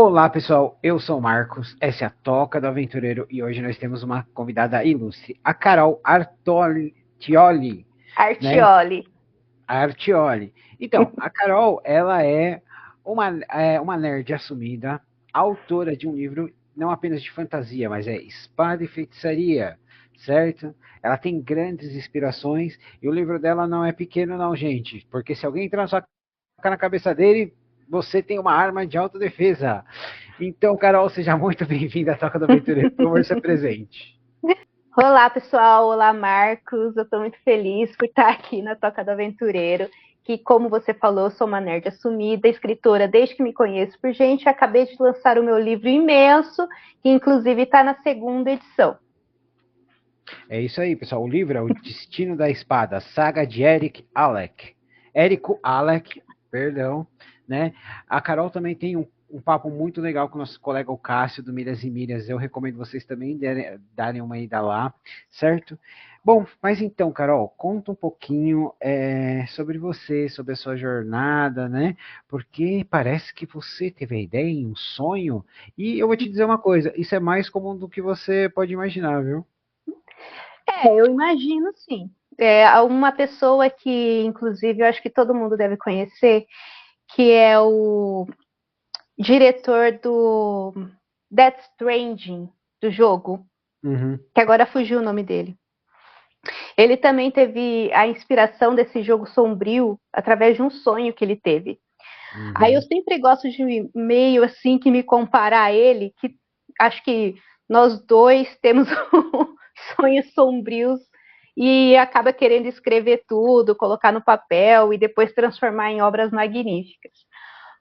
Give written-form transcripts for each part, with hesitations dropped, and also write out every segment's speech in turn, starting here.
Olá pessoal, eu sou o Marcos, essa é a Toca do Aventureiro e hoje nós temos uma convidada ilustre, a Carol Artioli, né? Artioli. Artioli. Então, a Carol, ela é uma nerd assumida, autora de um livro não apenas de fantasia, mas é espada e feitiçaria, certo? Ela tem grandes inspirações e o livro dela não é pequeno não, gente, porque se alguém entrar na cabeça dele, você tem uma arma de autodefesa. Então, Carol, seja muito bem-vinda à Toca do Aventureiro, por favor, se presente. Olá, pessoal. Olá, Marcos. Eu estou muito feliz por estar aqui na Toca do Aventureiro, que, como você falou, eu sou uma nerd assumida, escritora desde que me conheço por gente. Acabei de lançar o meu livro imenso, que inclusive está na segunda edição. É isso aí, pessoal. O livro é O Destino da Espada, saga de Eric Alec. Érico Alec, perdão, né? A Carol também tem um papo muito legal com o nosso colega o Cássio, do Milhas e Milhas. Eu recomendo vocês também darem uma ida lá, certo? Bom, mas então, Carol, conta um pouquinho sobre você, sobre a sua jornada, né? Porque parece que você teve a ideia, um sonho, e eu vou te dizer uma coisa, isso é mais comum do que você pode imaginar, viu? Eu imagino sim. Uma pessoa que, inclusive, eu acho que todo mundo deve conhecer, que é o diretor do Death Stranding, do jogo, Uhum. que agora fugiu o nome dele. Ele também teve a inspiração desse jogo sombrio através de um sonho que ele teve. Aí eu Uhum. sempre gosto de meio assim que me comparar a ele, que acho que nós dois temos sonhos sombrios e acaba querendo escrever tudo, colocar no papel e depois transformar em obras magníficas.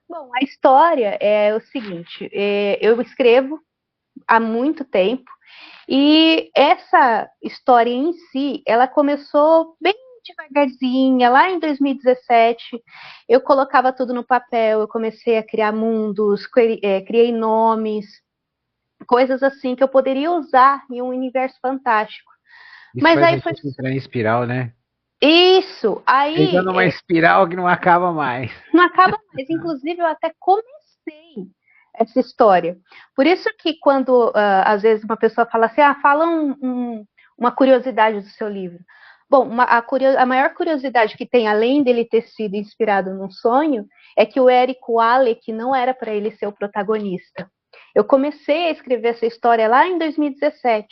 Bom, a história é o seguinte: eu escrevo há muito tempo e essa história em si, ela começou bem devagarzinha, lá em 2017, eu colocava tudo no papel, eu comecei a criar mundos, criei nomes, coisas assim que eu poderia usar em um universo fantástico. Isso Mas faz a aí foi gente entrar em espiral, né? isso, Entra aí numa espiral que não acaba mais. não acaba mais. Inclusive, eu até comecei essa história. Por isso que quando às vezes uma pessoa fala assim, fala uma curiosidade do seu livro. Bom, a maior curiosidade que tem, além dele ter sido inspirado num sonho, é que o Érico Alec não era para ele ser o protagonista. Eu comecei a escrever essa história lá em 2017,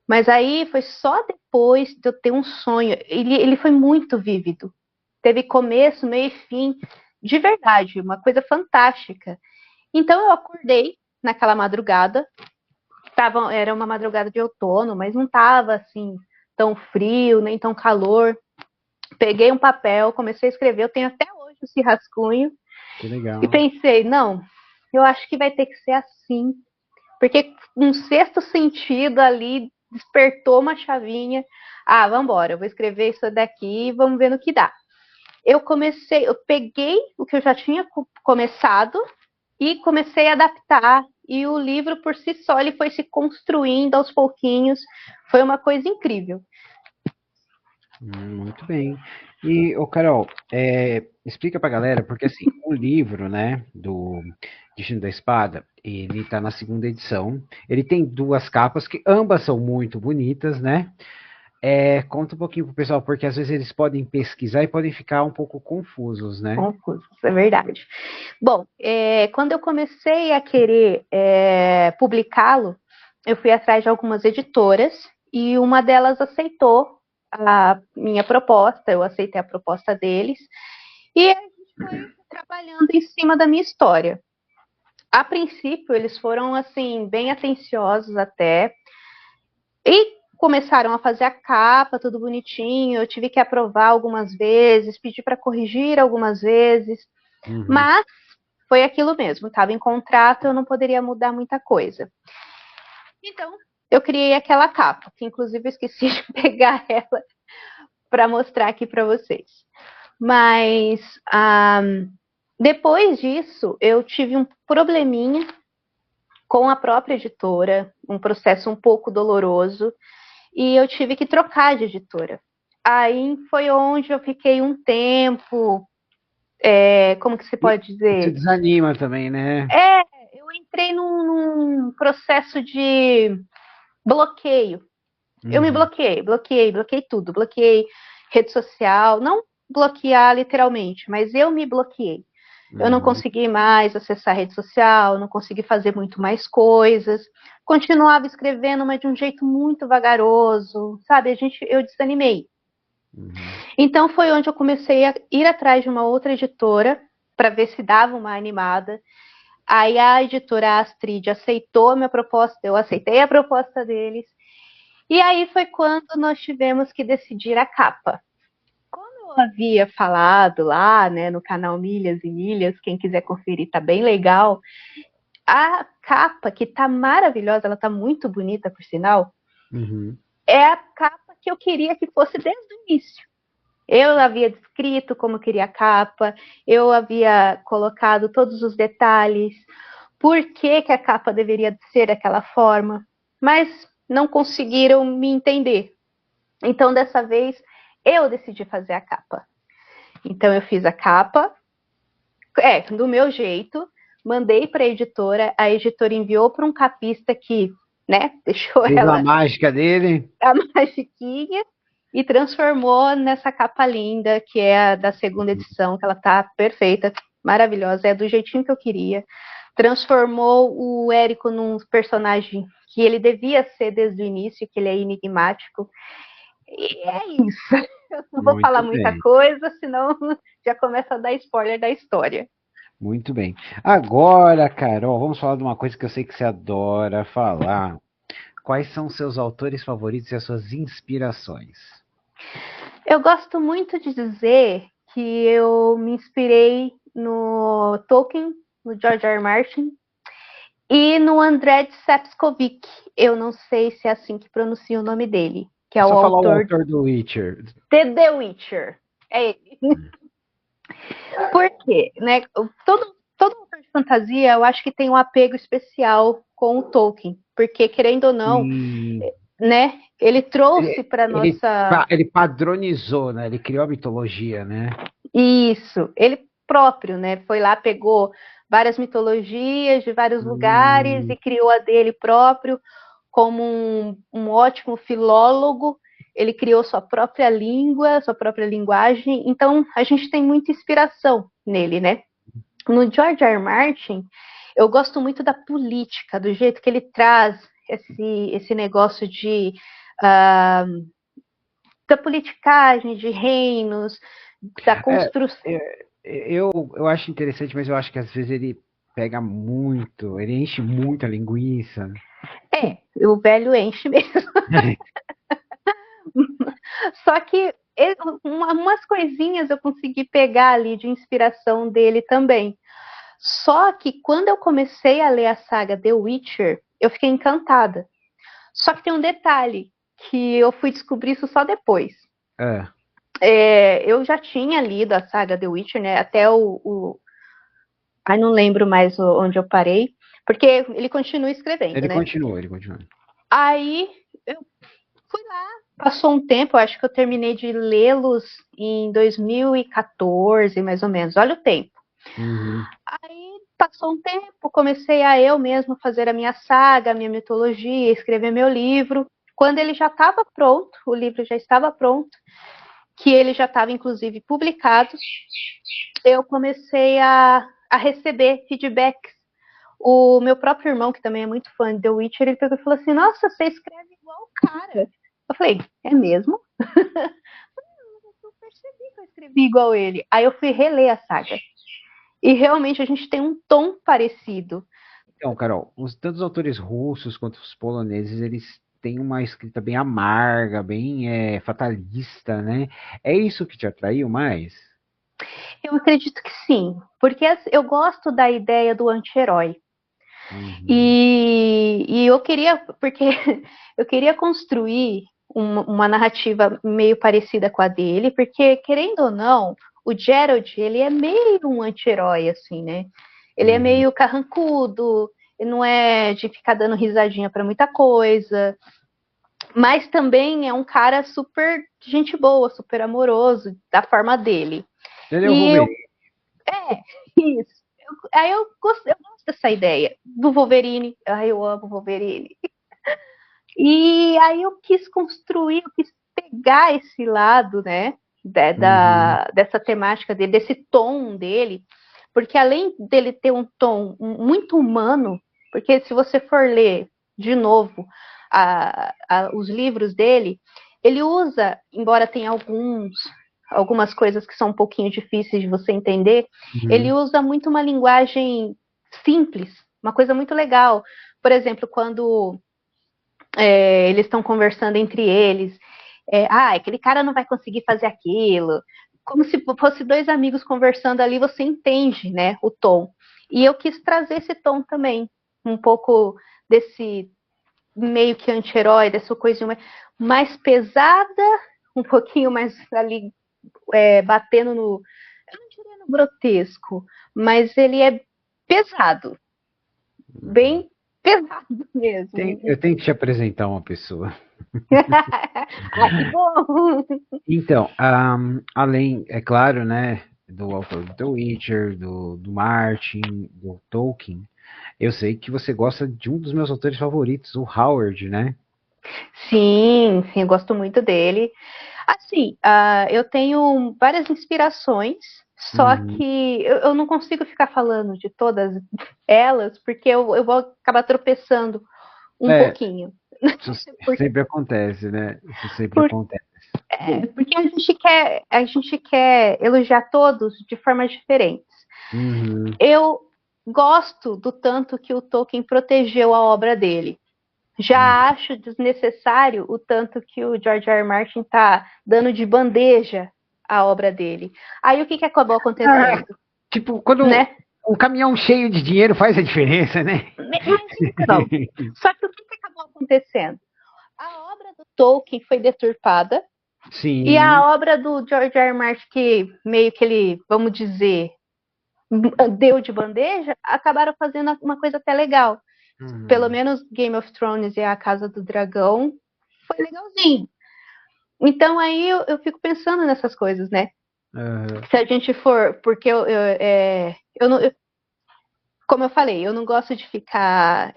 mas aí foi só depois de eu ter um sonho. Ele foi muito vívido. Teve começo, meio e fim, de verdade, uma coisa fantástica. Então eu acordei naquela madrugada, era uma madrugada de outono, mas não estava assim tão frio, nem tão calor. Peguei um papel, comecei a escrever, eu tenho até hoje esse rascunho, Que e legal. pensei, não, eu acho que vai ter que ser assim, porque um sexto sentido ali despertou uma chavinha. Vamos embora, eu vou escrever isso daqui e vamos ver no que dá. Eu peguei o que eu já tinha começado e comecei a adaptar. E o livro, por si só, ele foi se construindo aos pouquinhos. Foi uma coisa incrível. Muito bem. E, ô Carol, explica pra galera, porque assim, o livro, né, do Destino da Espada, ele tá na segunda edição. Ele tem duas capas que ambas são muito bonitas, né? Conta um pouquinho pro pessoal, porque às vezes eles podem pesquisar e podem ficar um pouco confusos, né? Confuso, é verdade. Bom, quando eu comecei a querer publicá-lo, eu fui atrás de algumas editoras e uma delas aceitou a minha proposta, eu aceitei a proposta deles e a gente foi trabalhando em cima da minha história. A princípio, eles foram assim bem atenciosos até e começaram a fazer a capa, tudo bonitinho. Eu tive que aprovar algumas vezes, pedir para corrigir algumas vezes, Uhum. mas foi aquilo mesmo, estava em contrato, eu não poderia mudar muita coisa. Então, eu criei aquela capa, que inclusive eu esqueci de pegar ela para mostrar aqui para vocês. Mas depois disso, eu tive um probleminha com a própria editora, um processo um pouco doloroso, e eu tive que trocar de editora. Aí foi onde eu fiquei um tempo, como que se E pode isso dizer? desanima também, né? processo de bloqueio. Eu me bloqueei tudo. Bloqueei rede social, não bloquear literalmente, mas eu me bloqueei. Eu não consegui mais acessar a rede social, não consegui fazer muito mais coisas. Continuava escrevendo, mas de um jeito muito vagaroso, sabe? Eu desanimei. Então foi onde eu comecei a ir atrás de uma outra editora para ver se dava uma animada. Aí a editora Astrid aceitou a minha proposta, eu aceitei a proposta deles. E aí foi quando nós tivemos que decidir a capa. Como eu havia falado lá, né, no canal Milhas e Milhas, quem quiser conferir, tá bem legal. A capa, que tá maravilhosa, ela tá muito bonita, por sinal, é a capa que eu queria que fosse desde o início. Eu havia descrito como eu queria a capa, eu havia colocado todos os detalhes, por que a capa deveria ser daquela forma, mas não conseguiram me entender. Então, dessa vez, eu decidi fazer a capa. Então, eu fiz a capa, do meu jeito, mandei para a editora enviou para um capista que, né, deixou Fez ela... a mágica dele. A magiquinha, e transformou nessa capa linda, que é a da segunda edição, que ela tá perfeita, maravilhosa, é do jeitinho que eu queria. Transformou o Érico num personagem que ele devia ser desde o início, que ele é enigmático. E é isso. Eu não vou falar muita coisa, senão já começa a dar spoiler da história. Muito bem. Agora, Carol, vamos falar de uma coisa que eu sei que você adora falar. Quais são os seus autores favoritos e as suas inspirações? Eu gosto muito de dizer que eu me inspirei no Tolkien, no George R. R. Martin, e no Andrzej Sapkowicz. Eu não sei se é assim que pronuncia o nome dele, que é o falar o autor autor do Witcher. The Witcher. É ele. Por quê? Né? Todo autor de fantasia, eu acho que tem um apego especial com o Tolkien, porque, querendo ou não, né, ele trouxe para nossa... Ele padronizou, né? Ele criou a mitologia, né? Isso, ele próprio, né? Foi lá, pegou várias mitologias de vários lugares e criou a dele próprio como um ótimo filólogo. Ele criou sua própria língua, sua própria linguagem. Então, a gente tem muita inspiração nele, né? No George R. R. Martin, eu gosto muito da política, do jeito que ele traz esse negócio da politicagem, de reinos, da construção. Eu acho interessante, mas eu acho que às vezes ele pega muito, ele enche muito a linguiça. O velho enche mesmo. Só que umas coisinhas eu consegui pegar ali de inspiração dele também. Só que quando eu comecei a ler a saga The Witcher, eu fiquei encantada. Só que tem um detalhe, que eu fui descobrir isso só depois. Eu já tinha lido a saga The Witcher, né? Até Ai, não lembro mais onde eu parei, porque ele continua escrevendo, ele né? Continua. Aí eu fui lá, passou um tempo, eu acho que eu terminei de lê-los em 2014, mais ou menos. Olha o tempo. Aí passou um tempo, comecei a eu mesmo fazer a minha saga, a minha mitologia, escrever meu livro. Quando ele já estava pronto, o livro já estava pronto, que ele já estava inclusive publicado, eu comecei a receber feedbacks. O meu próprio irmão, que também é muito fã de The Witcher, ele pegou e falou assim: nossa, você escreve igual o cara. Eu falei: é mesmo? Eu percebi que eu escrevi igual ele. Aí eu fui reler a saga. E realmente a gente tem um tom parecido. Então, Carol, tanto os autores russos quanto os poloneses, eles têm uma escrita bem amarga, bem fatalista, né? É isso que te atraiu mais? Eu acredito que sim, porque eu gosto da ideia do anti-herói. E eu queria, porque eu queria construir uma narrativa meio parecida com a dele, porque, querendo ou não, o Geralt, ele é meio um anti-herói, assim, né? Ele é meio carrancudo, ele não é de ficar dando risadinha para muita coisa, mas também é um cara super gente boa, super amoroso, da forma dele. Ele é o Wolverine. Isso. Aí eu gosto dessa ideia do Wolverine. Ai, eu amo o Wolverine. E aí eu quis construir, eu quis pegar esse lado, né, dessa temática dele, desse tom dele, porque além dele ter um tom muito humano, porque se você for ler de novo os livros dele, ele usa, embora tenha algumas coisas que são um pouquinho difíceis de você entender, ele usa muito uma linguagem simples, uma coisa muito legal. Por exemplo, quando eles estão conversando entre eles, aquele cara não vai conseguir fazer aquilo, como se fosse dois amigos conversando ali, você entende, né, o tom. E eu quis trazer esse tom também, um pouco desse meio que anti-herói, dessa coisa mais pesada, um pouquinho mais ali, batendo no, eu não diria no grotesco, mas ele é pesado, bem pesado mesmo. Eu tenho que te apresentar uma pessoa. Que bom! Então, além, é claro, né, do autor do The Witcher, do Martin, do Tolkien, eu sei que você gosta de um dos meus autores favoritos, o Howard, né? Sim, eu gosto muito dele. Assim, eu tenho várias inspirações, só que eu não consigo ficar falando de todas elas, porque eu vou acabar tropeçando um pouquinho. Isso sempre acontece, né? Isso sempre acontece. Porque a gente quer elogiar todos de formas diferentes. Eu gosto do tanto que o Tolkien protegeu a obra dele. Já acho desnecessário o tanto que o George R. R. Martin está dando de bandeja a obra dele. Aí o que acabou acontecendo? Tipo, quando um caminhão cheio de dinheiro faz a diferença, né? Mas então, só que o que acabou acontecendo? A obra do Tolkien foi deturpada. Sim. E a obra do George R. R. Martin, que meio que ele, vamos dizer, deu de bandeja, acabaram fazendo uma coisa até legal. Pelo menos Game of Thrones e a Casa do Dragão foi legalzinho. Então aí eu fico pensando nessas coisas, né? Se a gente for, porque eu não, como eu falei, eu não gosto de ficar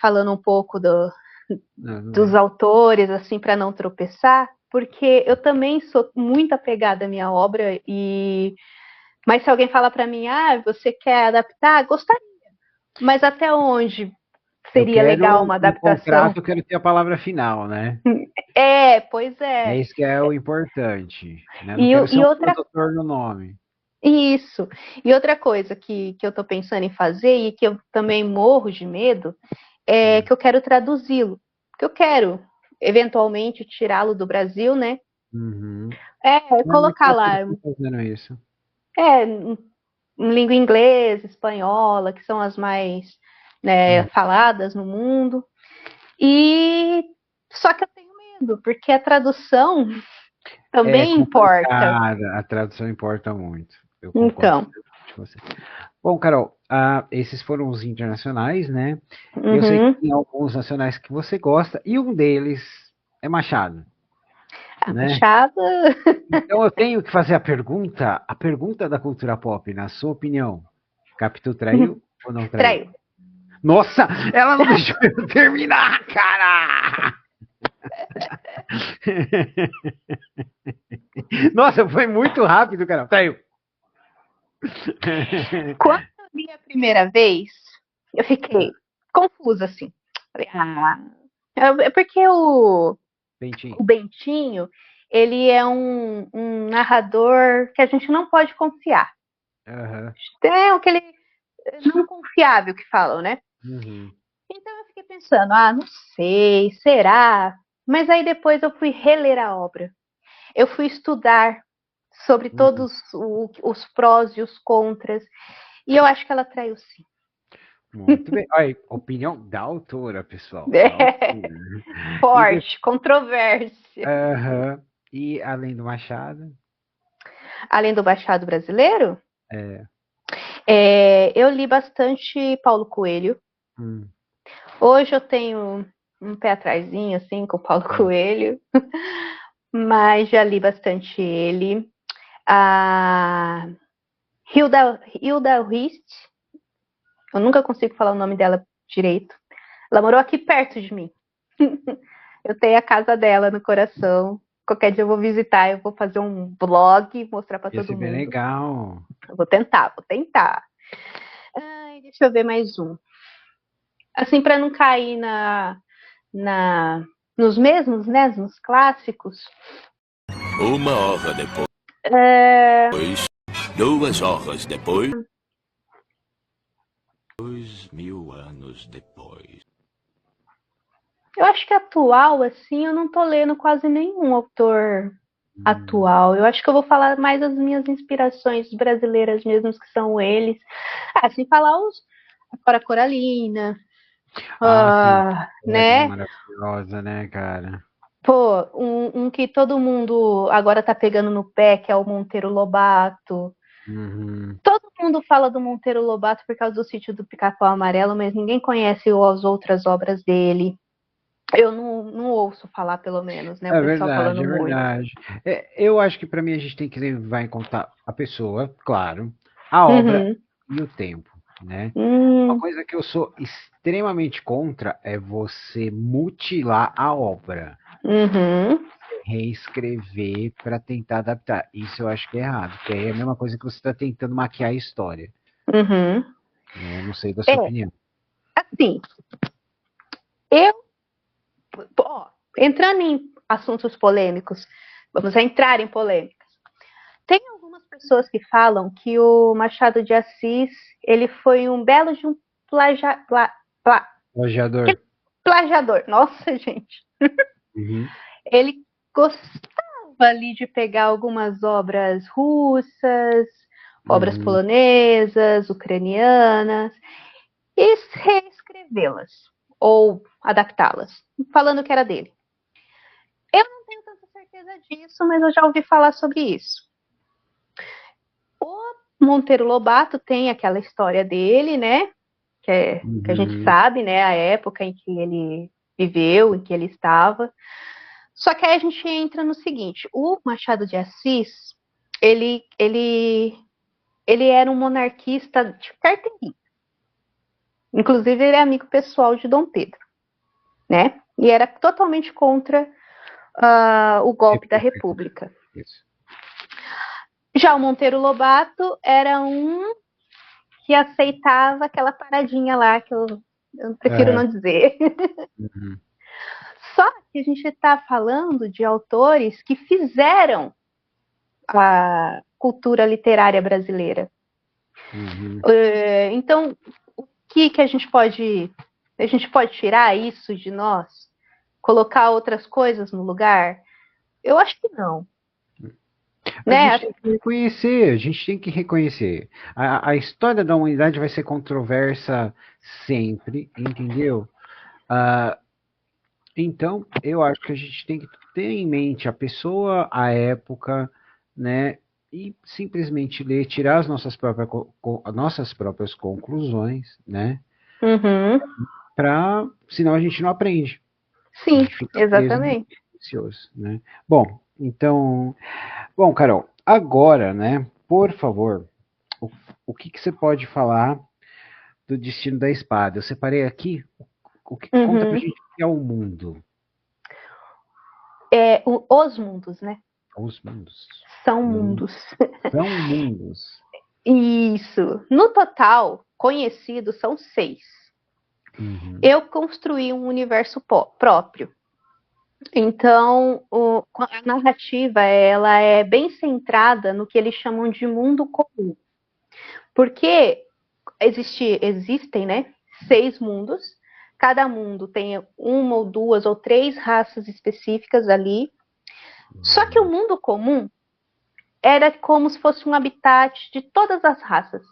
falando um pouco dos autores, assim, para não tropeçar, porque eu também sou muito apegada à minha obra, mas se alguém fala para mim, você quer adaptar? Gostaria. Mas até onde seria legal uma adaptação? Contrato, eu quero ter a palavra final, né? Pois é. É isso que é o importante. Né? Não E quero ser outra... produtor no nome. Isso. E outra coisa que eu estou pensando em fazer e que eu também morro de medo é que eu quero traduzi-lo. Que eu quero, eventualmente, tirá-lo do Brasil, né? Colocar lá. Fazendo isso. Em língua inglesa, espanhola, que são as mais faladas no mundo. E só que eu tenho medo, porque a tradução também importa. A tradução importa muito. Eu concordo com você. Bom, Carol, esses foram os internacionais, né? Eu sei que tem alguns nacionais que você gosta, e um deles é Machado. Né? Machado. Então eu tenho que fazer a pergunta da cultura pop, na sua opinião. Capitu traiu ou não traiu? Traiu. Nossa, ela não deixou eu terminar, cara! Nossa, foi muito rápido, cara. Traiu. Quando eu vi a primeira vez, eu fiquei confusa, assim. É porque o Bentinho, ele é um narrador que a gente não pode confiar. É aquele não confiável que falam, né? Então eu fiquei pensando, não sei, será? Mas aí depois eu fui reler a obra. Eu fui estudar sobre todos os prós e os contras. E eu acho que ela traiu sim. Muito bem. Olha, opinião da autora, pessoal. Forte, controvérsia. E além do Machado? Além do Machado brasileiro? Eu li bastante Paulo Coelho. Hoje eu tenho um pé atrasinho, assim, com Paulo Coelho. Mas já li bastante ele. A Hilda Hilst, Eu nunca consigo falar o nome dela direito. Ela morou aqui perto de mim. Eu tenho a casa dela no coração. Qualquer dia eu vou visitar, eu vou fazer um vlog, mostrar para Ia todo ser bem mundo. legal. Eu vou tentar, vou tentar. Ai, deixa eu ver mais um. Assim, para não cair nos mesmos, né? Nos clássicos. 1 hora depois. 2 horas depois. 2000 anos depois. Eu acho que atual, assim, eu não tô lendo quase nenhum autor atual. Eu acho que eu vou falar mais das minhas inspirações brasileiras mesmo, que são eles. Assim, falar a Cora Coralina, Sim. É né? maravilhosa, né, cara? Pô, um que todo mundo agora tá pegando no pé, que é o Monteiro Lobato. Uhum. Todo mundo fala do Monteiro Lobato por causa do Sítio do Pica-Pau Amarelo, mas ninguém conhece as outras obras dele. Eu não ouço falar, pelo menos, né? O É pessoal verdade, falando é muito. verdade. Eu acho que para mim a gente tem que levar em conta a pessoa, claro, a obra Uhum. e o tempo, né? Uma Hum, coisa que eu sou extremamente contra é você mutilar a obra, uhum, reescrever para tentar adaptar. Isso eu acho que é errado, porque aí é a mesma coisa que você está tentando maquiar a história, uhum. né? Não sei da sua É, opinião. assim, eu, ó, entrando em assuntos polêmicos, vamos entrar em polêmicas. Tem algumas pessoas que falam que o Machado de Assis, ele foi um belo de um pla, Plagiador. plagiador. Nossa, gente. Uhum. Ele gostava ali de pegar algumas obras russas, obras Uhum. polonesas, ucranianas, e reescrevê-las ou adaptá-las, falando que era dele. Eu não tenho tanta certeza disso, mas eu já ouvi falar sobre isso. O Monteiro Lobato tem aquela história dele, né? Que a gente Uhum. sabe, né? A época em que ele viveu, em que ele estava. Só que aí a gente entra no seguinte: o Machado de Assis, ele era um monarquista de carteirinha. Inclusive, ele é amigo pessoal de Dom Pedro, né? E era totalmente contra o golpe da República. República. Isso. Já o Monteiro Lobato era um que aceitava aquela paradinha lá que eu prefiro É. não dizer. Uhum. Só que a gente está falando de autores que fizeram a cultura literária brasileira. Uhum. Então, o que a gente pode tirar isso de nós? Colocar outras coisas no lugar? Eu acho que não, A né? gente tem que reconhecer, a gente tem que reconhecer. A história da humanidade vai ser controversa sempre, entendeu? Ah, então, eu acho que a gente tem que ter em mente a pessoa, a época, né? E simplesmente ler, tirar as nossas próprias conclusões, né? Uhum. Senão a gente não aprende. A Sim, gente fica preso no exatamente. ansioso, né? Bom, Carol, agora, né? Por favor, o, o que que você pode falar do Destino da Espada? Eu separei aqui o que conta pra Uhum. gente o que é o mundo. Os mundos, né? Os mundos. São Hum, mundos. São mundos. Isso. No total, conhecidos são 6. Uhum, Eu construí um universo próprio. Então, a narrativa ela é bem centrada no que eles chamam de mundo comum. Porque existem, né, 6 mundos. Cada mundo tem uma ou duas ou 3 raças específicas ali. Só que o uhum, mundo comum era como se fosse um habitat de todas as raças.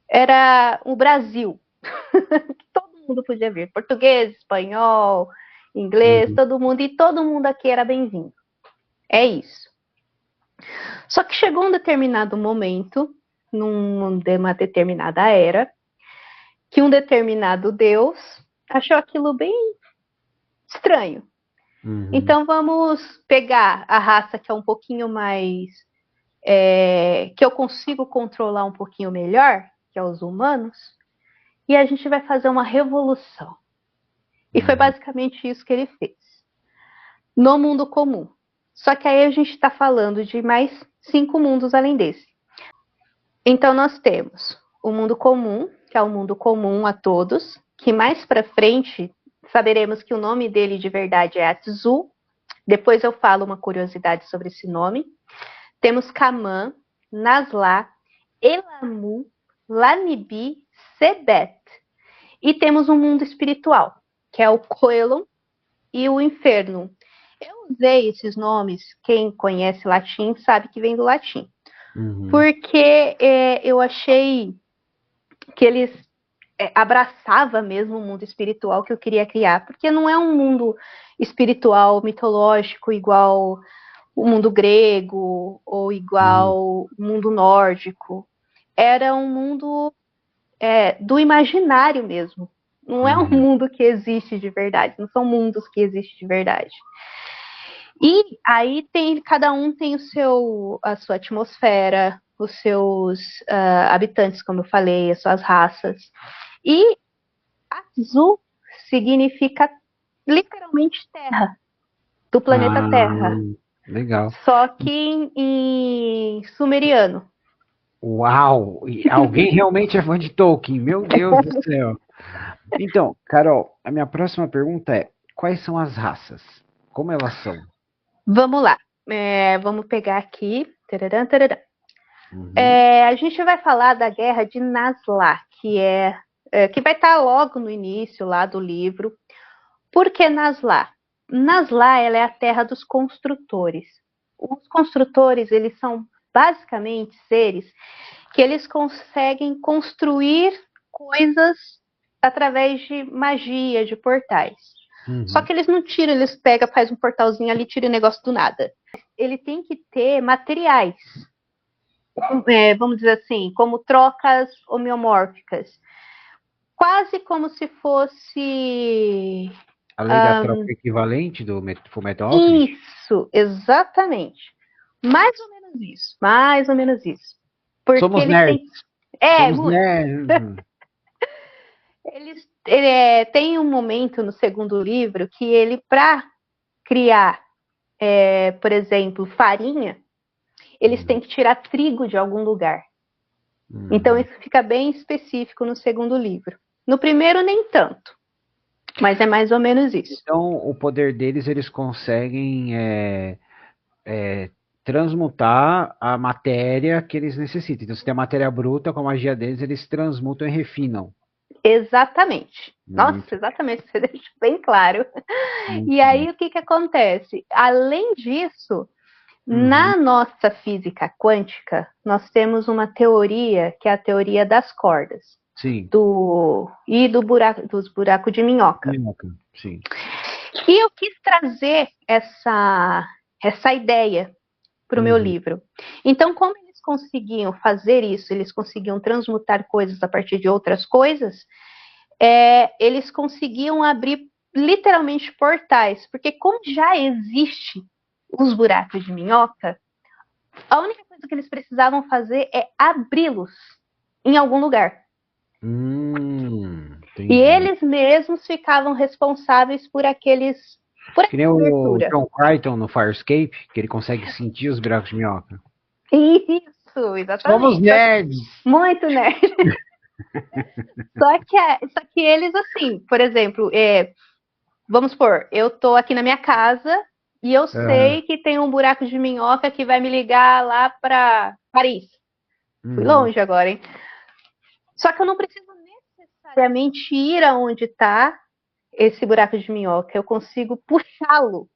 Era o Brasil. Todo mundo podia vir. Português, espanhol, inglês, uhum, todo mundo. E todo mundo aqui era bem-vindo. É isso. Só que chegou um determinado momento, numa determinada era, que um determinado Deus achou aquilo bem estranho. uhum, Então vamos pegar a raça que é um pouquinho mais. Que eu consigo controlar um pouquinho melhor, que é os humanos, e a gente vai fazer uma revolução. E foi basicamente isso que ele fez. No mundo comum. Só que aí a gente está falando de mais 5 mundos além desse. Então nós temos o mundo comum, que é o mundo comum a todos, que mais para frente saberemos que o nome dele de verdade é Atzu. Depois eu falo uma curiosidade sobre esse nome. Temos Kamã, Nasla, Elamu, Lanibi, Sebet. E temos um mundo espiritual, que é o Coelum e o Inferno. Eu usei esses nomes, quem conhece latim sabe que vem do latim. Porque eu achei que eles abraçava mesmo o mundo espiritual que eu queria criar. Porque não é um mundo espiritual, mitológico, igual o mundo grego ou igual o mundo nórdico. Era um mundo do imaginário mesmo. Não é um mundo que existe de verdade. Não são mundos que existem de verdade. E aí cada um tem a sua atmosfera, os seus habitantes, como eu falei, as suas raças. E Azul significa literalmente terra, do planeta Terra. Legal. Só que em sumeriano. Uau! Alguém realmente é fã de Tolkien, meu Deus do céu. Então, Carol, a minha próxima pergunta é: quais são as raças? Como elas são? Vamos lá. Vamos pegar aqui. Tararam, tararam. A gente vai falar da guerra de Nasla, que vai estar logo no início lá do livro. Por que Nasla? Nasla, ela é a terra dos construtores. Os construtores, eles são basicamente seres que eles conseguem construir coisas através de magia, de portais. Só que eles não tiram, eles pegam, faz um portalzinho ali, tira o negócio do nada. Ele tem que ter materiais, vamos dizer assim, como trocas homeomórficas. Quase como se fosse... A lei da troca equivalente do Fullmetal Alchemist? Isso, exatamente. Mais ou menos isso. Porque Somos nerds. Somos nerds. Tem um momento no segundo livro que ele, para criar, por exemplo, farinha, eles têm que tirar trigo de algum lugar. Então isso fica bem específico no segundo livro. No primeiro, nem tanto. Mas é mais ou menos isso. Então, o poder deles, eles conseguem transmutar a matéria que eles necessitam. Então, se tem a matéria bruta, com a magia deles, eles transmutam e refinam. Exatamente. Nossa, exatamente. Você deixa bem claro. E aí, o que acontece? Além disso, na nossa física quântica, nós temos uma teoria, que é a teoria das cordas. Sim. Dos buracos de minhoca. Sim. E eu quis trazer essa ideia para o meu livro. Então, como eles conseguiam fazer isso, eles conseguiam transmutar coisas a partir de outras coisas, eles conseguiam abrir literalmente portais, porque como já existe os buracos de minhoca, a única coisa que eles precisavam fazer é abri-los em algum lugar. E eles mesmos ficavam responsáveis por aqueles... Que nem o John Crichton no Farscape, que ele consegue sentir os buracos de minhoca. Isso, exatamente. Somos nerds! Muito nerds. Só que eles, assim, por exemplo, vamos supor, eu tô aqui na minha casa e eu sei que tem um buraco de minhoca que vai me ligar lá para Paris. Fui longe agora, hein? Só que eu não preciso necessariamente ir aonde está esse buraco de minhoca. Eu consigo puxá-lo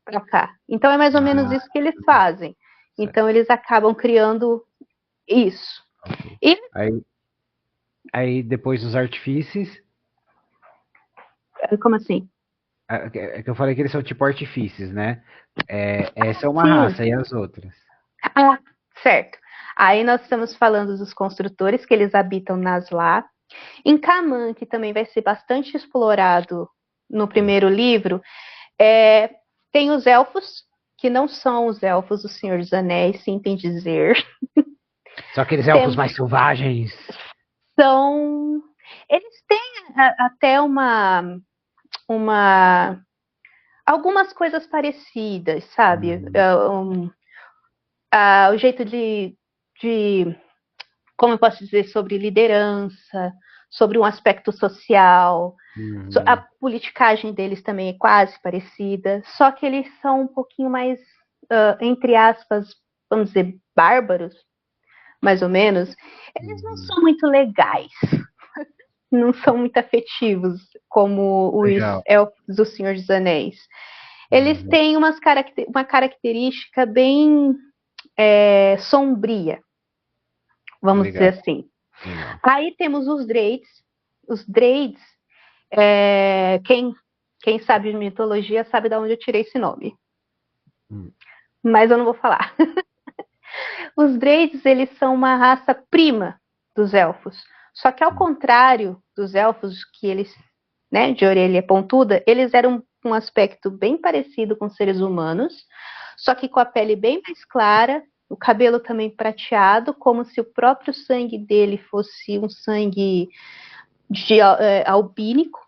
para cá. Então é mais ou menos isso que eles fazem. Então eles acabam criando isso. E aí depois os artifícios... Como assim? É que eu falei que eles são tipo artifícios, né? Essa é uma raça, e as outras? Ah, certo. Aí nós estamos falando dos construtores, que eles habitam Nasla. Em Kamã, que também vai ser bastante explorado no primeiro livro, tem os elfos, que não são os elfos do Senhor dos Anéis, sinto em dizer. São aqueles elfos mais selvagens. Eles têm até algumas coisas parecidas, sabe? O jeito de, como eu posso dizer, sobre liderança, sobre um aspecto social, a politicagem deles também é quase parecida, só que eles são um pouquinho mais, entre aspas, vamos dizer, bárbaros, mais ou menos. Eles não são muito legais, não são muito afetivos, como os Legal. elfos do Senhor dos Anéis. Eles têm uma característica bem sombria, vamos Legal. dizer assim. Legal. Aí temos os Dreids. Os Dreids, quem sabe de mitologia sabe de onde eu tirei esse nome. Mas eu não vou falar. Os Dreids, eles são uma raça prima dos elfos. Só que ao contrário dos elfos, que eles, né, de orelha pontuda, eles eram um aspecto bem parecido com seres humanos, só que com a pele bem mais clara, o cabelo também prateado, como se o próprio sangue dele fosse um sangue albínico.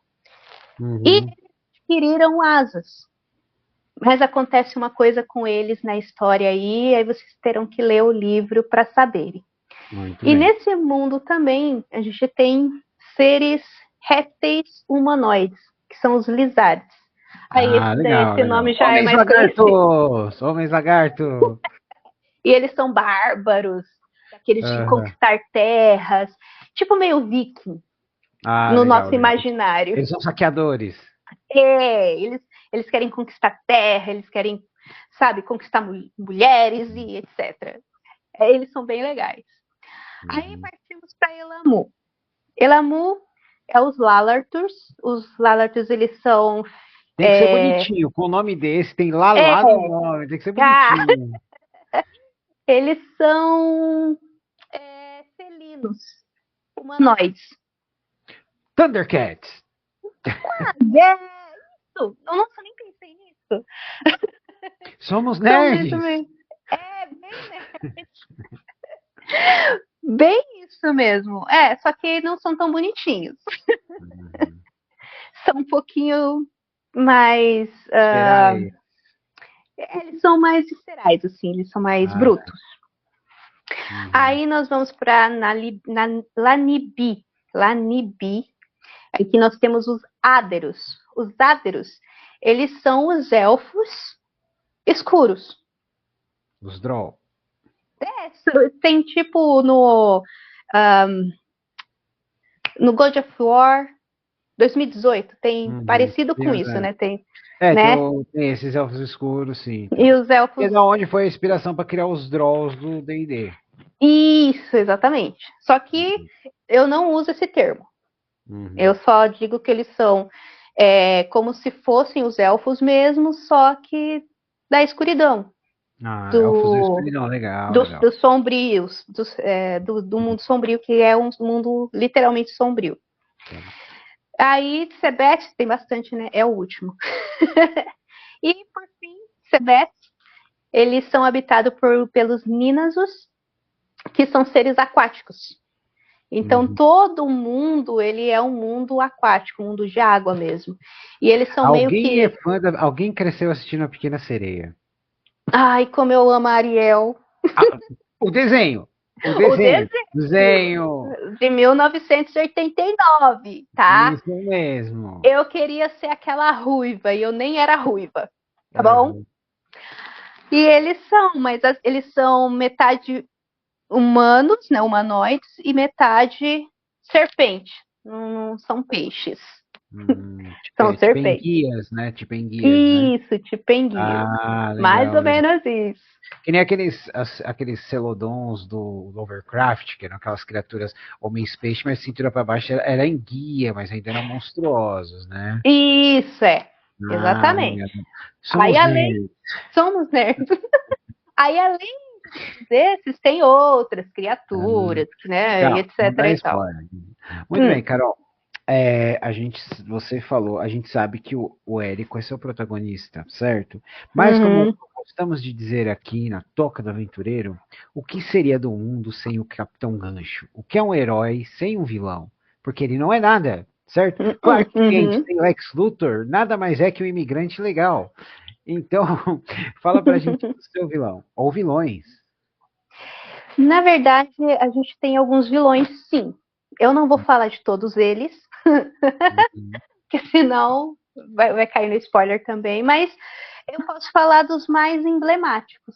E adquiriram asas. Mas acontece uma coisa com eles na história aí vocês terão que ler o livro para saberem. Muito e bem. Nesse mundo também, a gente tem seres répteis humanoides, que são os lizards. Aí Legal, esse nome já Homens é mais conhecido. lagartos! Homens lagarto! E eles são bárbaros, aqueles de conquistar terras, tipo meio viking, no legal, nosso imaginário. Eles são saqueadores. Eles querem conquistar terra, eles querem, sabe, conquistar mulheres e etc. Eles são bem legais. Aí partimos para Elamu. Elamu é os Lalarturs. Os Lalarturs, eles são... Tem que ser bonitinho. Com o nome desse, tem lá no nome. Tem que ser bonitinho. Eles são felinos, humanoides. Thundercats. Isso! Nossa, nem pensei nisso. Somos nerds. Isso mesmo. Bem nerds. Bem isso mesmo. Só que não são tão bonitinhos. São um pouquinho mais... eles são mais viscerais, assim. Eles são mais brutos. Aí nós vamos para Lanibi. Lanibi. Aqui nós temos os Áderos. Os Áderos, eles são os elfos escuros. Os Droll. Tem tipo no God of War 2018, tem parecido com isso, né? Tem esses elfos escuros, sim. E os elfos... E da onde foi a inspiração para criar os Drolls do D&D? Isso, exatamente. Só que eu não uso esse termo. Eu só digo que eles são como se fossem os elfos mesmo, só que da escuridão. Elfos da escuridão, legal. Dos sombrios, do mundo sombrio, que é um mundo literalmente sombrio. Aí, Sebeth, tem bastante, né? É o último. E, por fim, Sebeth, eles são habitados pelos Ninasus, que são seres aquáticos. Então, todo mundo, ele é um mundo aquático, um mundo de água mesmo. E eles são meio que... Alguém cresceu assistindo A Pequena Sereia. Ai, como eu amo a Ariel. O desenho. Desenho. De 1989, tá? Isso mesmo. Eu queria ser aquela ruiva, e eu nem era ruiva, tá bom? E eles são metade humanos, né, humanoides, e metade serpente. Não são peixes. São serpentes. Enguias, né? Tipo enguias, isso, né? Tipo enguias. Legal, mais ou menos isso. Que nem aqueles celodons do Lovecraft, que eram aquelas criaturas homens-peixe, mas cintura para baixo era enguia, mas ainda eram monstruosos, né? Isso, exatamente. Somos nerds. Aí, além desses, tem outras criaturas, né? E etc. E tal. Muito bem, Carol. Você falou, a gente sabe que o Érico é seu protagonista, certo? Mas como gostamos de dizer aqui na Toca do Aventureiro, o que seria do mundo sem o Capitão Gancho? O que é um herói sem um vilão? porque ele não é nada, certo? Clark Kent Uhum. sem Lex Luthor nada mais é que um imigrante legal. Então, fala pra gente do seu vilão, ou vilões. Na verdade, a gente tem alguns vilões, sim. Eu não vou falar de todos eles, Uhum. porque senão vai cair no spoiler também, mas eu posso falar dos mais emblemáticos,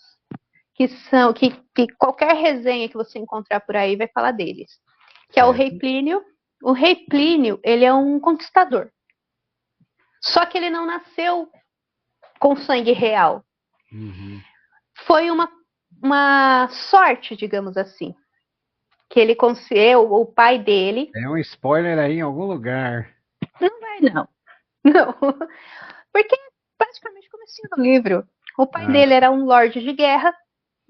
que são que qualquer resenha que você encontrar por aí vai falar deles, que é o Rei Certo. Plínio. O Rei Plínio, ele é um conquistador. Só que ele não nasceu com sangue real. Uhum. Foi uma sorte, digamos assim, que ele conseguiu, o pai dele. É um spoiler aí em algum lugar. Não vai, não. Não. Porque praticamente comecinho do livro. O pai Ah, dele era um lorde de guerra,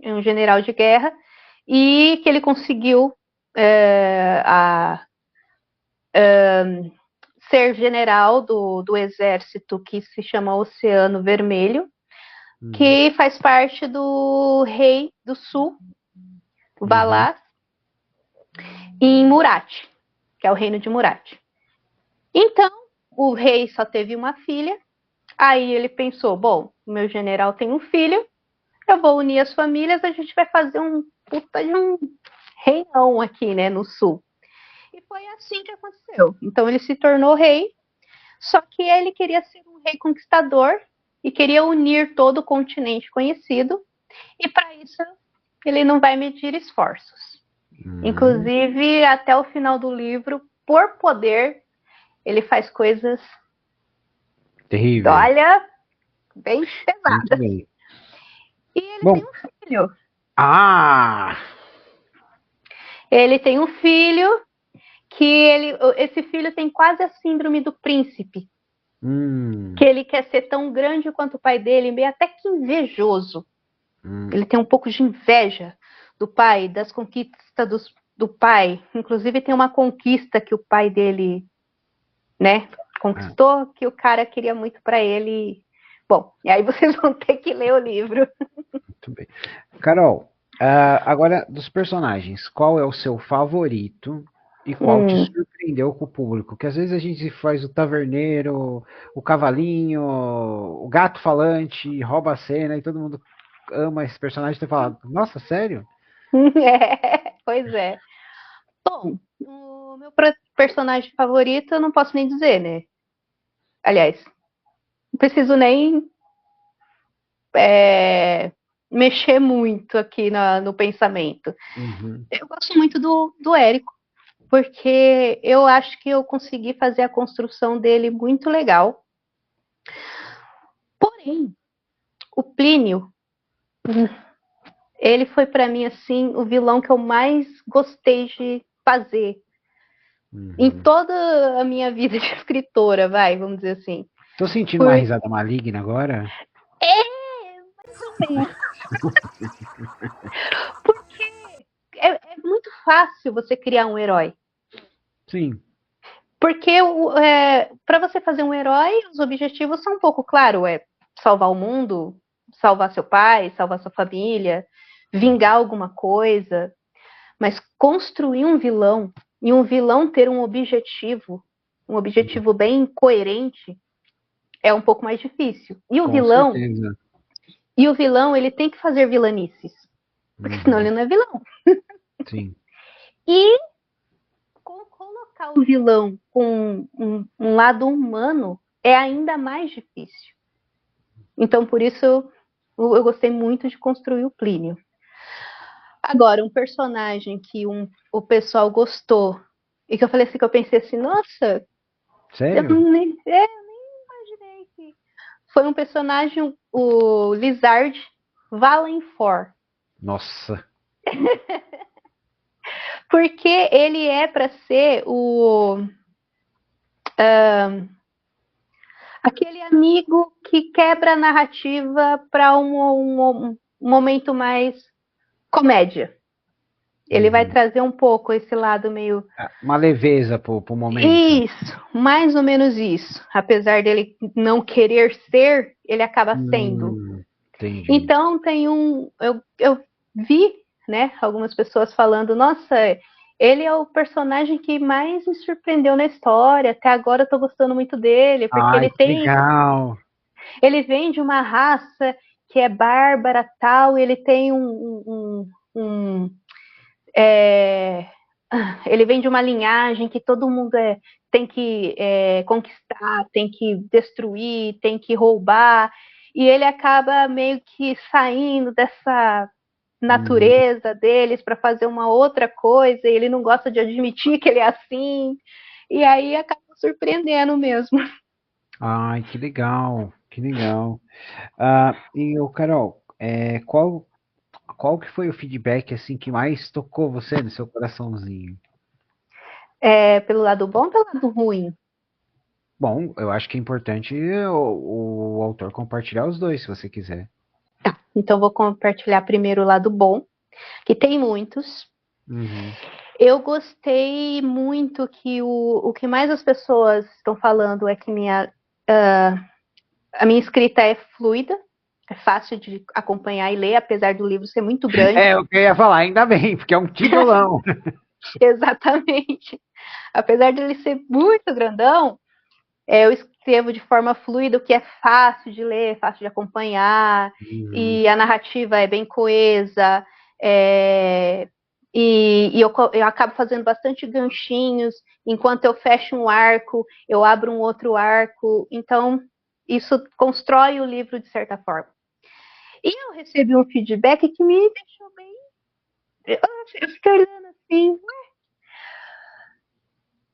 um general de guerra, e que ele conseguiu ser general do exército que se chama Oceano Vermelho, uhum. que faz parte do rei do sul, Uhum. Valas, em Murat, que é o reino de Murat. Então, o rei só teve uma filha, aí ele pensou, bom, o meu general tem um filho, eu vou unir as famílias, a gente vai fazer um puta de um reinão aqui, né, no sul. E foi assim que aconteceu. Então ele se tornou rei, só que ele queria ser um rei conquistador e queria unir todo o continente conhecido, e para isso ele não vai medir esforços. Uhum. Inclusive, até o final do livro, por poder, ele faz coisas, Terríveis. olha, bem Muito pesadas. bem. E ele Bom, tem um filho. ah, Ele tem um filho esse filho tem quase a síndrome do príncipe, que hum, ele quer ser tão grande quanto o pai dele, meio até que invejoso. hum, Ele tem um pouco de inveja do pai, das conquistas do pai. Inclusive tem uma conquista que o pai dele, né, ah, conquistou, que o cara queria muito para ele. Bom, e aí vocês vão ter que ler o livro. muito bem. Carol, agora dos personagens, qual é o seu favorito e qual te Hum. surpreendeu com o público? Que às vezes a gente faz o taverneiro, o cavalinho, o gato falante, rouba a cena e todo mundo ama esse personagem e tem falado, nossa, sério? É, pois é. Bom, o meu personagem favorito eu não posso nem dizer, né? Aliás, não preciso nem mexer muito aqui no pensamento. Uhum, Eu gosto muito do Érico, porque eu acho que eu consegui fazer a construção dele muito legal. Porém, o Plínio, ele foi para mim assim o vilão que eu mais gostei de fazer em uhum. toda a minha vida de escritora, vamos dizer assim. Tô sentindo uma Por... risada maligna agora. É, mais ou menos. Porque é muito fácil você criar um herói. Sim. Porque para você fazer um herói, os objetivos são um pouco claro, é salvar o mundo, salvar seu pai, salvar sua família, vingar alguma coisa. Mas construir um vilão e um vilão ter um objetivo bem coerente, é um pouco mais difícil. Com certeza. E o vilão, ele tem que fazer vilanices, porque senão ele Uhum, não é vilão. sim. E colocar o vilão com um lado humano é ainda mais difícil. Então, por isso, eu gostei muito de construir o Plínio. Agora, um personagem que o pessoal gostou e que eu falei assim, que eu pensei assim, nossa, eu Sério? nem imaginei que foi um personagem, o Lizard Valenfor, Nossa. porque ele é para ser aquele amigo que quebra a narrativa para um momento mais comédia. Ele vai Uhum. trazer um pouco esse lado meio. Uma leveza pro momento. Isso, mais ou menos isso. Apesar dele não querer ser, ele acaba sendo. Entendi. Então tem eu vi, né, algumas pessoas falando, nossa, Ele é o personagem que mais me surpreendeu na história. Até agora eu tô gostando muito dele, porque Ai, que legal. ele vem de uma raça que é bárbara tal, e ele tem é, ele vem de uma linhagem que todo mundo tem que conquistar, tem que destruir, tem que roubar, e ele acaba meio que saindo dessa Uhum. natureza deles para fazer uma outra coisa, e ele não gosta de admitir que ele é assim, e aí acaba surpreendendo mesmo. Ai, que legal, que legal. E o Carol, qual que foi o feedback assim que mais tocou você no seu coraçãozinho? Pelo lado bom ou pelo lado ruim? Bom, eu acho que é importante o autor compartilhar os dois, se você quiser. Tá, então vou compartilhar primeiro o lado bom, que tem muitos. Uhum. Eu gostei muito que o que mais as pessoas estão falando é que a minha escrita é fluida, é fácil de acompanhar e ler, apesar do livro ser muito grande. É, o que eu ia falar, ainda bem, porque é um tijolão. Exatamente. Apesar de ele ser muito grandão, eu escrevo de forma fluida, o que é fácil de ler, fácil de acompanhar, Uhum. e a narrativa é bem coesa, e eu acabo fazendo bastante ganchinhos, enquanto eu fecho um arco, eu abro um outro arco, então isso constrói o livro de certa forma. E eu recebi um feedback que me deixou bem. Eu fiquei olhando assim,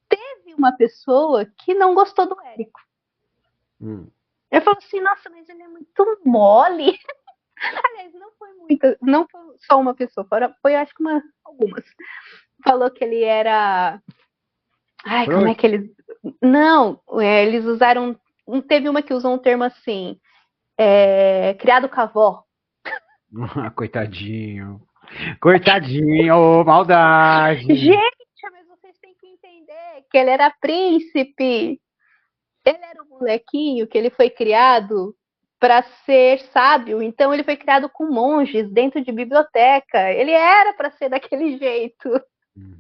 teve uma pessoa que não gostou do Érico. Hum. Eu falo assim, nossa, mas ele é muito mole. Aliás, não foi só uma pessoa, foi acho que algumas. Falou que ele era. Ai, como é Frouxo. que eles. Não, eles usaram. Teve uma que usou um termo assim, criado com a avó. Coitadinho. Coitadinho, ô, maldade. Gente, mas vocês têm que entender que ele era príncipe. Ele era um molequinho que ele foi criado para ser sábio, então ele foi criado com monges dentro de biblioteca. Ele era para ser daquele jeito. Uhum.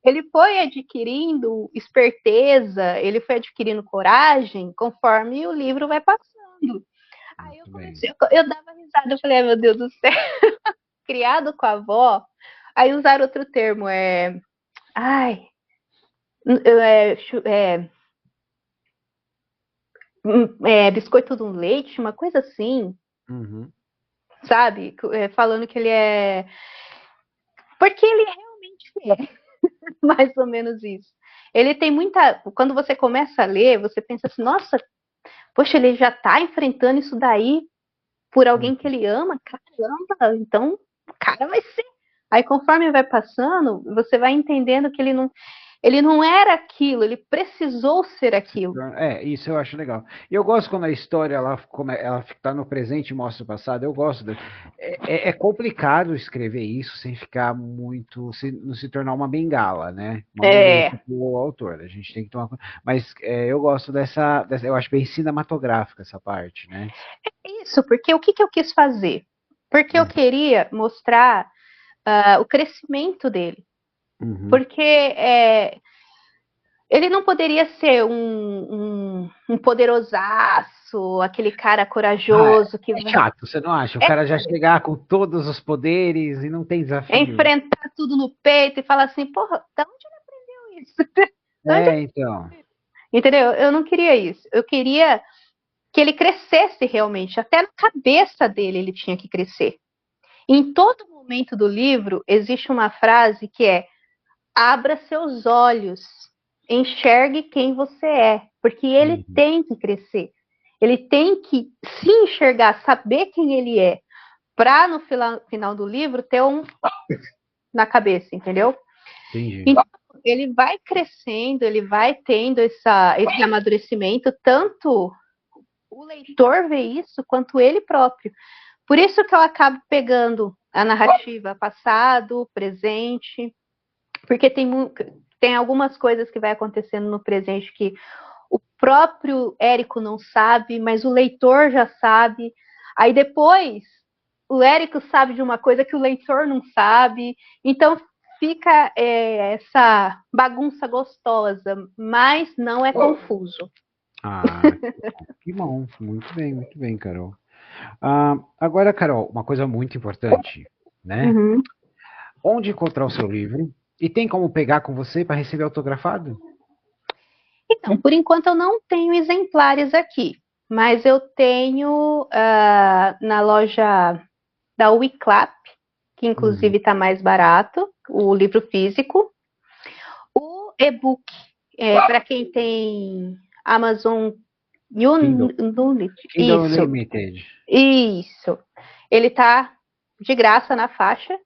Ele foi adquirindo esperteza, ele foi adquirindo coragem conforme o livro vai passando. Aí eu Muito bem. comecei, eu dava risada, eu falei, ai, meu Deus do céu, criado com a avó. Aí usaram outro termo, ai, é, biscoito do leite, uma coisa assim, Uhum. sabe? Falando que ele é. Porque ele realmente é, mais ou menos isso. Ele tem muita. Quando você começa a ler, você pensa assim, nossa, poxa, ele já tá enfrentando isso daí por Uhum. alguém que ele ama? Caramba, então o cara vai ser. Aí conforme vai passando, você vai entendendo que ele não era aquilo, ele precisou ser aquilo. Isso eu acho legal. E eu gosto quando a história ela tá no presente e mostra o passado. Eu gosto. É complicado escrever isso sem ficar muito, não se tornar uma bengala, né? Uma muleta É, para o autor. A gente tem que tomar. Mas eu gosto eu acho bem cinematográfica essa parte, né? isso, porque o que, que eu quis fazer? Porque eu Uhum. queria mostrar o crescimento dele. Uhum. Porque ele não poderia ser um poderosaço, aquele cara Ah, corajoso que é vai chato, você não acha? O cara já chegar com todos os poderes e não tem desafio. enfrentar tudo no peito e falar assim, porra, da onde ele aprendeu isso? Da onde... Então. Entendeu? Eu não queria isso. Eu queria que ele crescesse realmente. Até na cabeça dele ele tinha que crescer. Em todo momento do livro existe uma frase que é: abra seus olhos, enxergue quem você é, porque ele Uhum. tem que crescer. Ele tem que se enxergar, saber quem ele é, para no final do livro ter na cabeça, entendeu? Entendi. Então, ele vai crescendo, ele vai tendo esse amadurecimento, tanto o leitor vê isso, quanto ele próprio. Por isso que eu acabo pegando a narrativa passado, presente, porque tem algumas coisas que vai acontecendo no presente que o próprio Érico não sabe, mas o leitor já sabe. Aí depois o Érico sabe de uma coisa que o leitor não sabe. Então fica essa bagunça gostosa, mas não é confuso. Ah, que bom. Muito bem, Carol. Agora, Carol, uma coisa muito importante, né? Uhum. Onde encontrar o seu livro? E tem como pegar com você para receber autografado? Então, por enquanto eu não tenho exemplares aqui, mas eu tenho na loja da Wiclap, que inclusive está mais barato, o livro físico. O e-book, para quem tem Amazon Kindle. Unlimited. Kindle Isso, Unlimited. isso. Ele tá de graça na faixa.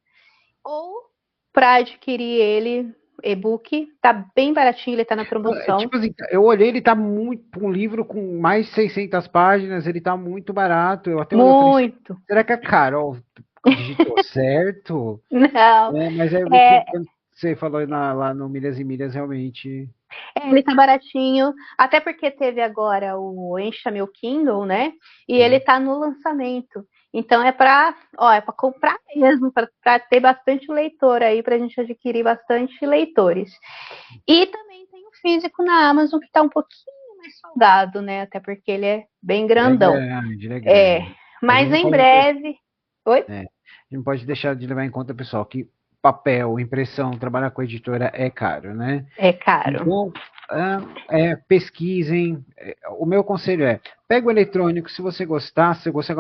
Ou para adquirir ele, e-book, tá bem baratinho, ele tá na promoção. Tipo assim, eu olhei, ele tá muito. Um livro com mais de 600 páginas, ele tá muito barato. Eu até olhei e falei, Muito. será que a Carol digitou certo? Não. Mas aí eu vi que quando você falou lá no Milhas e Milhas, realmente. Ele tá baratinho, até porque teve agora o Encha Meu Kindle, né? E ele tá no lançamento. Então é para comprar mesmo, para ter bastante leitor aí, para a gente adquirir bastante leitores. E também tem o físico na Amazon, que está um pouquinho mais salgado, né? Até porque ele é bem grandão. Ele é grande. Mas em breve. Oi? A gente não pode deixar de levar em conta, pessoal, que papel, impressão, trabalhar com editora é caro, né? É caro. Então, pesquisem. O meu conselho é, pega o eletrônico, se você gostar, se você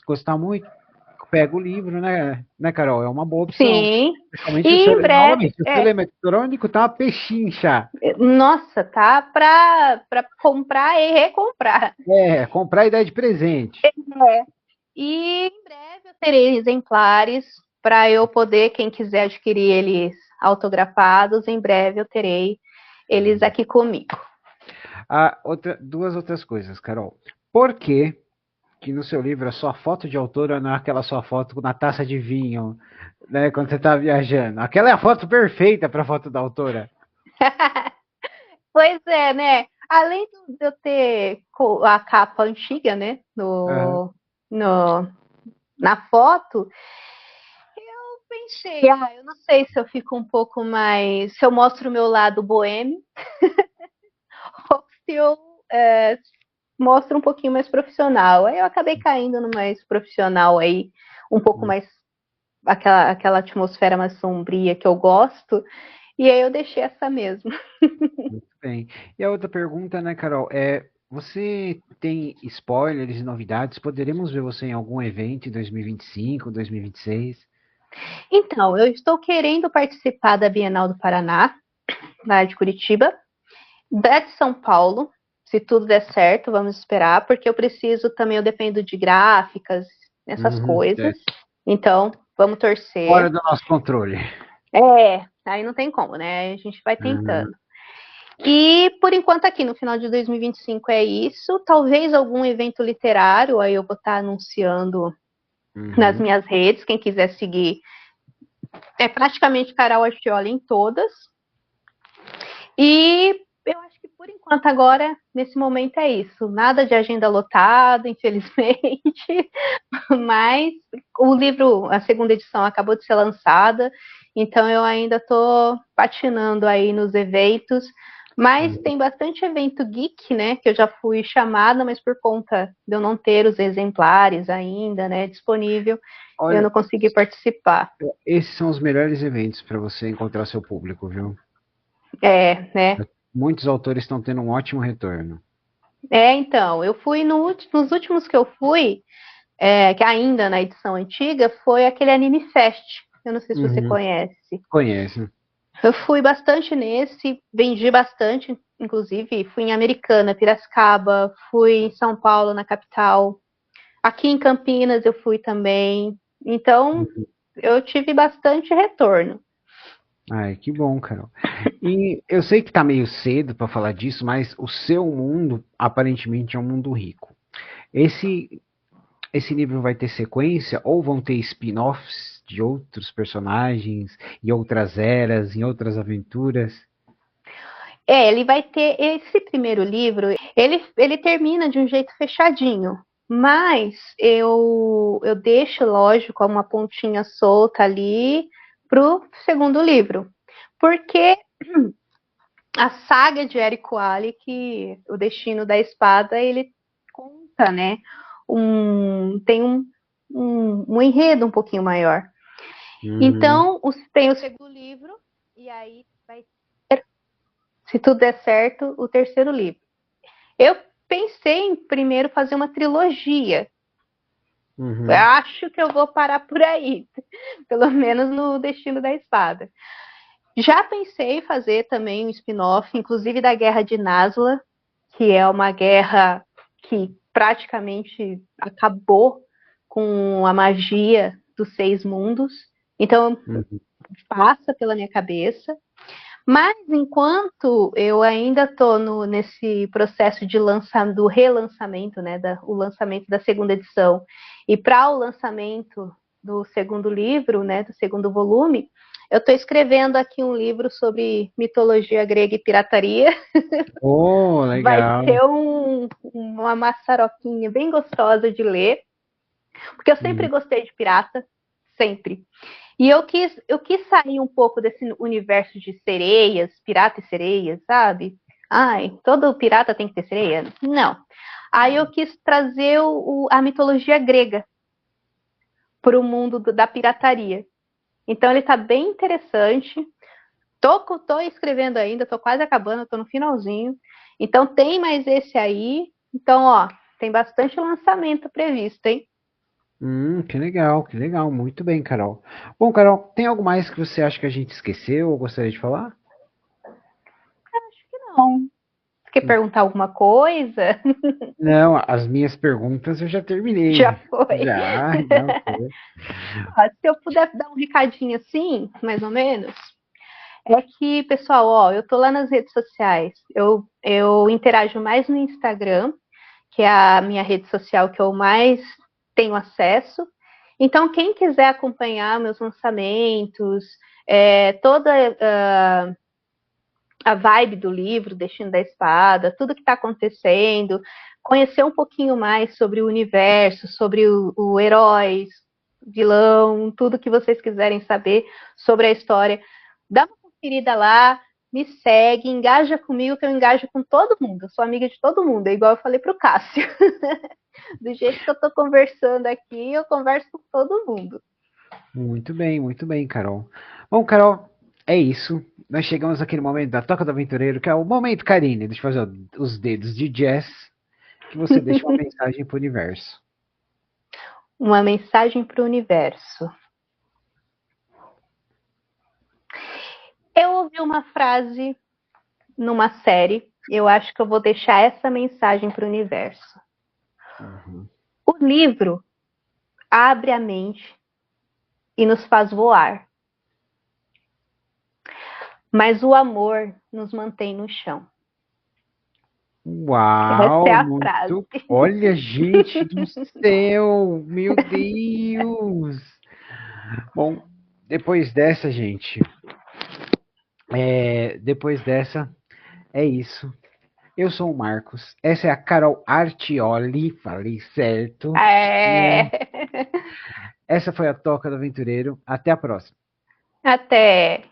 gostar muito, pega o livro, né, Carol? É uma boa opção. Sim. Principalmente E em breve. Novamente, o seu eletrônico tá uma pechincha. Nossa, tá para comprar e recomprar. Comprar e dar de presente. E em breve eu terei exemplares para eu poder, quem quiser adquirir eles autografados, em breve eu terei eles aqui comigo. Duas outras coisas, Carol. Por que no seu livro a sua foto de autora não é aquela sua foto na taça de vinho, né, quando você está viajando? Aquela é a foto perfeita para a foto da autora. Pois é, né? Além de eu ter a capa antiga, né, na foto, eu pensei, eu não sei se eu fico um pouco mais, se eu mostro o meu lado boêmio, ou se eu mostro um pouquinho mais profissional. Aí eu acabei caindo no mais profissional aí, um pouco mais aquela atmosfera mais sombria que eu gosto, e aí eu deixei essa mesmo. Muito bem. E a outra pergunta, né, Carol, você tem spoilers e novidades? Poderemos ver você em algum evento em 2025, 2026? Então, eu estou querendo participar da Bienal do Paraná, lá de Curitiba, da de São Paulo, se tudo der certo, vamos esperar, porque eu dependo de gráficas, essas coisas. Então, vamos torcer. Fora do nosso controle. Aí não tem como, né? A gente vai tentando. E, por enquanto, aqui no final de 2025 é isso. Talvez algum evento literário, aí eu vou estar anunciando nas minhas redes. Quem quiser seguir, é praticamente Carol Artioli em todas. E eu acho que, por enquanto, agora, nesse momento, é isso. Nada de agenda lotada, infelizmente. Mas o livro, a segunda edição, acabou de ser lançada. Então, eu ainda estou patinando aí nos eventos. Mas tem bastante evento geek, né? Que eu já fui chamada, mas por conta de eu não ter os exemplares ainda, né? Disponível, eu não consegui participar. Esses são os melhores eventos para você encontrar seu público, viu? Né? Muitos autores estão tendo um ótimo retorno. Então, eu fui nos últimos que eu fui, que ainda na edição antiga, foi aquele Anime Fest. Eu não sei se você conhece. Conheço. Eu fui bastante nesse, vendi bastante, inclusive fui em Americana, Piracicaba, fui em São Paulo, na capital. Aqui em Campinas eu fui também. Então, eu tive bastante retorno. Ai, que bom, Carol. E eu sei que tá meio cedo para falar disso, mas o seu mundo aparentemente é um mundo rico. Esse livro vai ter sequência ou vão ter spin-offs de outros personagens, em outras eras, em outras aventuras? Ele vai ter esse primeiro livro, ele termina de um jeito fechadinho, mas eu deixo, lógico, uma pontinha solta ali pro segundo livro. Porque a saga de Érico Alec, O Destino da Espada, ele conta, né? Tem um enredo um pouquinho maior. Então, tem o segundo livro, e aí vai ter, se tudo der certo, o terceiro livro. Eu pensei em primeiro fazer uma trilogia. Eu acho que eu vou parar por aí, pelo menos no Destino da Espada. Já pensei em fazer também um spin-off, inclusive da Guerra de Nazla, que é uma guerra que praticamente acabou com a magia dos 6 mundos. Então, passa pela minha cabeça. Mas enquanto eu ainda estou nesse processo do relançamento, né, o lançamento da segunda edição, e para o lançamento do segundo livro, né, do segundo volume, eu estou escrevendo aqui um livro sobre mitologia grega e pirataria. Oh, legal. Vai ser uma maçaroquinha bem gostosa de ler, porque eu sempre gostei de pirata, sempre. E eu quis sair um pouco desse universo de sereias, pirata e sereias, sabe? Ai, todo pirata tem que ter sereia? Não. Aí eu quis trazer a mitologia grega para o mundo da pirataria. Então ele está bem interessante. Tô escrevendo ainda, tô quase acabando, tô no finalzinho. Então tem mais esse aí. Então, ó, tem bastante lançamento previsto, hein? Que legal, que legal. Muito bem, Carol. Bom, Carol, tem algo mais que você acha que a gente esqueceu ou gostaria de falar? Acho que não. Você quer perguntar alguma coisa? Não, as minhas perguntas eu já terminei. Já foi. Já foi. Se eu puder dar um recadinho assim, mais ou menos, é que, pessoal, ó, eu tô lá nas redes sociais. Eu interajo mais no Instagram, que é a minha rede social que eu mais tenho acesso. Então, quem quiser acompanhar meus lançamentos, toda a vibe do livro, Destino da Espada, tudo que está acontecendo, conhecer um pouquinho mais sobre o universo, sobre o herói, vilão, tudo que vocês quiserem saber sobre a história, dá uma conferida lá, me segue, engaja comigo, que eu engajo com todo mundo. Eu sou amiga de todo mundo, é igual eu falei para o Cássio. Do jeito que eu estou conversando aqui, eu converso com todo mundo. Muito bem, Carol. Bom, Carol, é isso. Nós chegamos naquele momento da Toca do Aventureiro, que é o momento, Karine. Deixa eu fazer os dedos de jazz, que você deixa uma mensagem para o universo. Uma mensagem para o universo. Eu ouvi uma frase numa série, eu acho que eu vou deixar essa mensagem para o universo. O livro abre a mente e nos faz voar. Mas o amor nos mantém no chão. Uau, essa é a muito. frase. Olha, gente do céu, meu Deus. Bom, depois dessa, gente, depois dessa, é isso. Eu sou o Marcos. Essa é a Carol Artioli. Falei certo. Essa foi a Toca do Aventureiro. Até a próxima. Até.